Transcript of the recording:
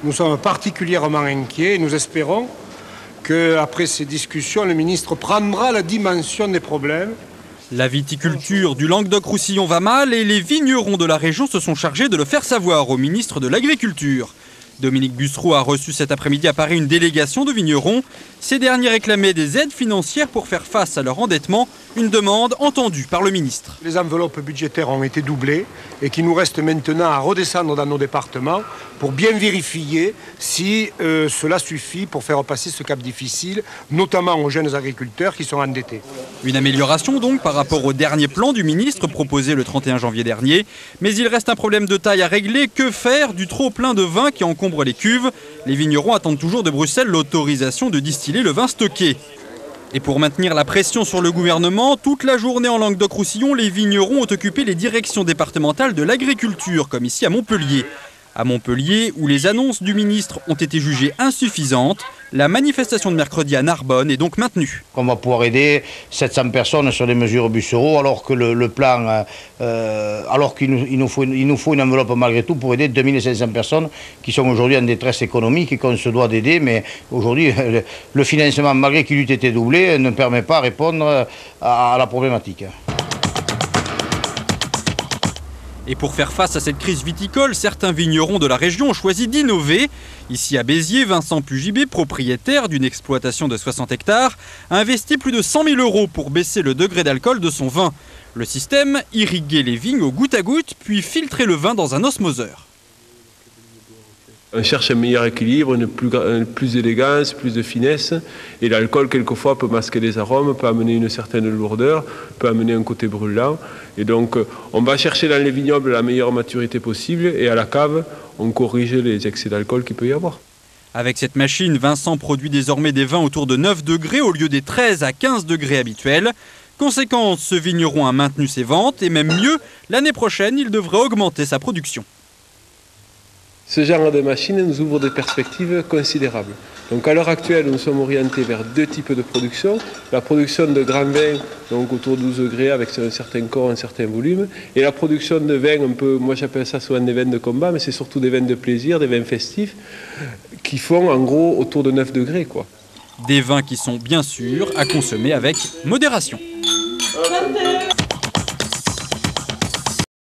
Nous sommes particulièrement inquiets et nous espérons qu'après ces discussions, le ministre prendra la dimension des problèmes. La viticulture du Languedoc-Roussillon va mal et les vignerons de la région se sont chargés de le faire savoir au ministre de l'Agriculture. Dominique Bussereau a reçu cet après-midi à Paris une délégation de vignerons. Ces derniers réclamaient des aides financières pour faire face à leur endettement, une demande entendue par le ministre. Les enveloppes budgétaires ont été doublées et qu'il nous reste maintenant à redescendre dans nos départements pour bien vérifier si cela suffit pour faire passer ce cap difficile, notamment aux jeunes agriculteurs qui sont endettés. Une amélioration donc par rapport au dernier plan du ministre proposé le 31 janvier dernier. Mais il reste un problème de taille à régler. Que faire du trop plein de vin qui encombre les cuves? Les vignerons attendent toujours de Bruxelles l'autorisation de distiller le vin stocké. Et pour maintenir la pression sur le gouvernement, toute la journée en Languedoc-Roussillon, les vignerons ont occupé les directions départementales de l'agriculture, comme ici à Montpellier. À Montpellier, où les annonces du ministre ont été jugées insuffisantes, la manifestation de mercredi à Narbonne est donc maintenue. On va pouvoir aider 700 personnes sur les mesures Bussereau, alors que le plan, alors qu'il nous faut une enveloppe malgré tout pour aider 2500 personnes qui sont aujourd'hui en détresse économique et qu'on se doit d'aider. Mais aujourd'hui, le financement, malgré qu'il eût été doublé, ne permet pas de répondre à la problématique. Et pour faire face à cette crise viticole, certains vignerons de la région ont choisi d'innover. Ici à Béziers, Vincent Pugibé, propriétaire d'une exploitation de 60 hectares, a investi plus de 100 000 € pour baisser le degré d'alcool de son vin. Le système, irriguer les vignes au goutte à goutte, puis filtrer le vin dans un osmoseur. On cherche un meilleur équilibre, plus d'élégance, plus de finesse. Et l'alcool, quelquefois, peut masquer les arômes, peut amener une certaine lourdeur, peut amener un côté brûlant. Et donc, on va chercher dans les vignobles la meilleure maturité possible. Et à la cave, on corrige les excès d'alcool qu'il peut y avoir. Avec cette machine, Vincent produit désormais des vins autour de 9 degrés au lieu des 13 à 15 degrés habituels. Conséquence, ce vigneron a maintenu ses ventes et même mieux, l'année prochaine, il devrait augmenter sa production. Ce genre de machine nous ouvre des perspectives considérables. Donc à l'heure actuelle, nous sommes orientés vers deux types de production. La production de grands vins, donc autour de 12 degrés avec un certain corps, un certain volume. Et la production de vins, un peu, moi j'appelle ça souvent des vins de combat, mais c'est surtout des vins de plaisir, des vins festifs, qui font en gros autour de 9 degrés, quoi. Des vins qui sont bien sûr à consommer avec modération.